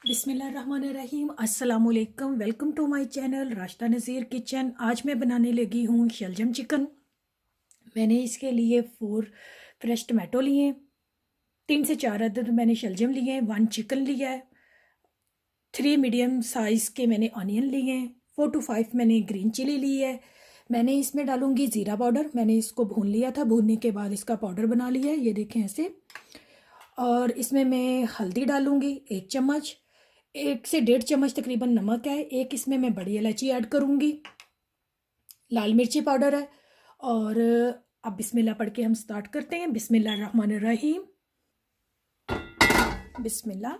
बिस्मिल्लाहिर्रहमानिर्रहीम, अस्सलामुअलैकुम। Welcome to my channel Rashida Nazir kitchen. आज मैं बनाने लगी हूँ शलजम चिकन। मैंने इसके लिए 4 फ्रेश टमाटो लिए, 3 से 4 अदद मैंने शलजम लिए हैं, 1 चिकन लिया है, 3 मीडियम साइज़ के मैंने ऑनियन लिए हैं, 4 to 5 मैंने ग्रीन चिली ली है। मैंने इसमें डालूँगी ज़ीरा पाउडर। मैंने इसको भून लिया था, भूनने के बाद इसका पाउडर बना लिया है, ये देखें ऐसे। और इसमें मैं हल्दी डालूँगी 1 चम्मच, 1 से 1.5 चम्मच तकरीबन नमक है, एक इसमें मैं बड़ी इलायची ऐड करूँगी, लाल मिर्ची पाउडर है। और अब बिस्मिल्लाह पढ़ के हम स्टार्ट करते हैं। बिस्मिल्लाहिर्रहमानिर्रहीम, बिस्मिल्लाह।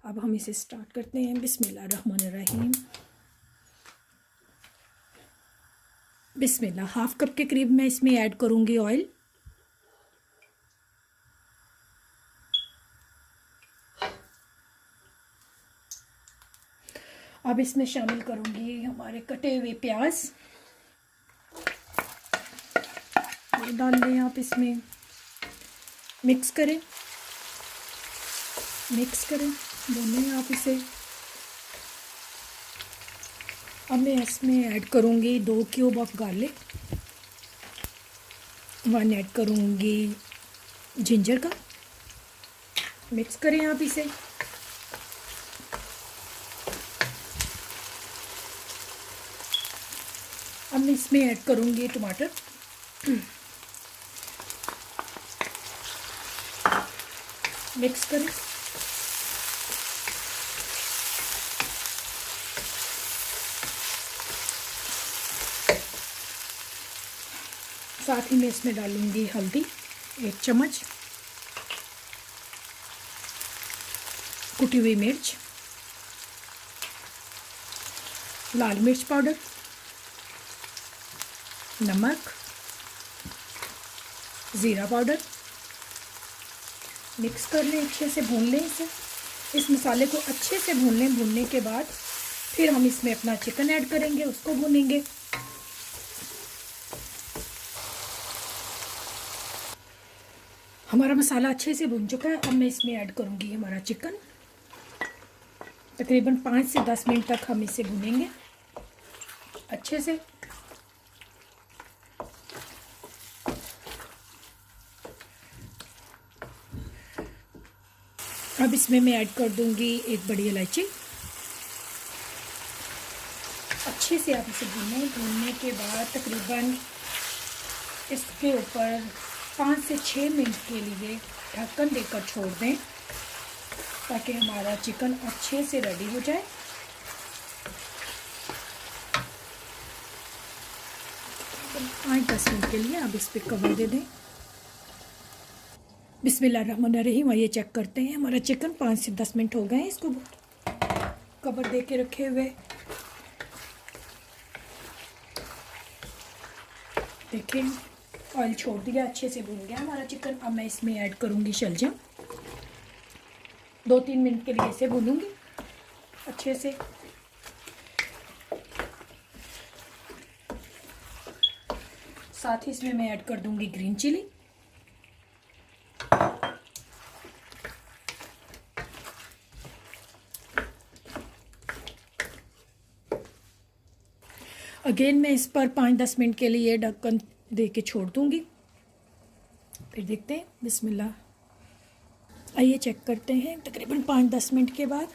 अब हम इसे स्टार्ट करते हैं। बिस्मिल्लाहिर्रहमानिर्रहीम, बिस्मिल्लाह। 1/2 कप के करीब मैं इसमें ऐड करूँगी ऑयल। अब इसमें शामिल करूँगी हमारे कटे हुए प्याज, ये डाल लें आप इसमें। मिक्स करें, भूनें आप इसे। अब मैं इसमें ऐड करूँगी 2 क्यूब ऑफ गार्लिक, 1 ऐड करूँगी जिंजर का। मिक्स करें आप इसे। अब मैं इसमें ऐड करूँगी टमाटर। मिक्स करें। साथ ही मैं इसमें डालूँगी हल्दी 1 चम्मच, कुटी हुई मिर्च, लाल मिर्च पाउडर, नमक, ज़ीरा पाउडर। मिक्स कर लें, अच्छे से भून लें इसे। इस मसाले को अच्छे से भून लें। भूनने के बाद फिर हम इसमें अपना चिकन ऐड करेंगे, उसको भूनेंगे। हमारा मसाला अच्छे से भून चुका है। अब मैं इसमें ऐड करूँगी हमारा चिकन। तकरीबन 5 से 10 मिनट तक हम इसे भूनेंगे अच्छे से। अब इसमें मैं ऐड कर दूंगी 1 बड़ी इलायची। अच्छे से आप इसे भूनें। भूनने के बाद तकरीबन इसके ऊपर 5 से 6 मिनट के लिए ढक्कन देकर छोड़ दें, ताकि हमारा चिकन अच्छे से रेडी हो जाए। तो 5-10 मिनट के लिए आप इस पर कवर दे दें। बिस्मिल्लाहिर्रहमानिर्रहीम, ये चेक करते हैं। हमारा चिकन 5 से 10 मिनट हो गए हैं इसको कवर दे के रखे हुए। देखें, ऑयल छोड़ दिया, अच्छे से भून गया हमारा चिकन। अब मैं इसमें ऐड करूँगी शलजम। 2-3 मिनट के लिए इसे भूनूंगी अच्छे से। साथ ही इसमें मैं ऐड कर दूँगी ग्रीन चिली। अगेन मैं इस पर 5-10 मिनट के लिए ढक्कन दे के छोड़ दूँगी। फिर देखते हैं। बिस्मिल्लाह। आइए चेक करते हैं तकरीबन 5-10 मिनट के बाद।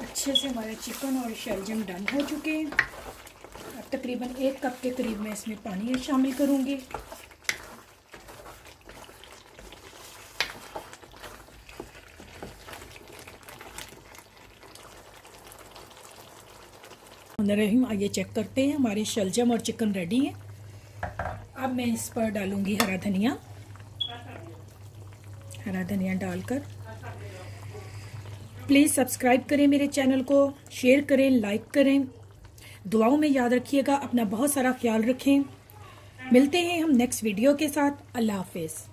अच्छे से हमारे चिकन और शलजम डन हो चुके हैं। अब तकरीबन 1 कप के करीब मैं इसमें पानी शामिल करूँगी। रहीम, आइए चेक करते हैं। हमारे शलजम और चिकन रेडी हैं। अब मैं इस पर डालूँगी हरा धनिया। हरा धनिया डालकर प्लीज़ सब्सक्राइब करें मेरे चैनल को, शेयर करें, लाइक करें। दुआओं में याद रखिएगा। अपना बहुत सारा ख्याल रखें। मिलते हैं हम नेक्स्ट वीडियो के साथ। अल्लाह हाफिज़।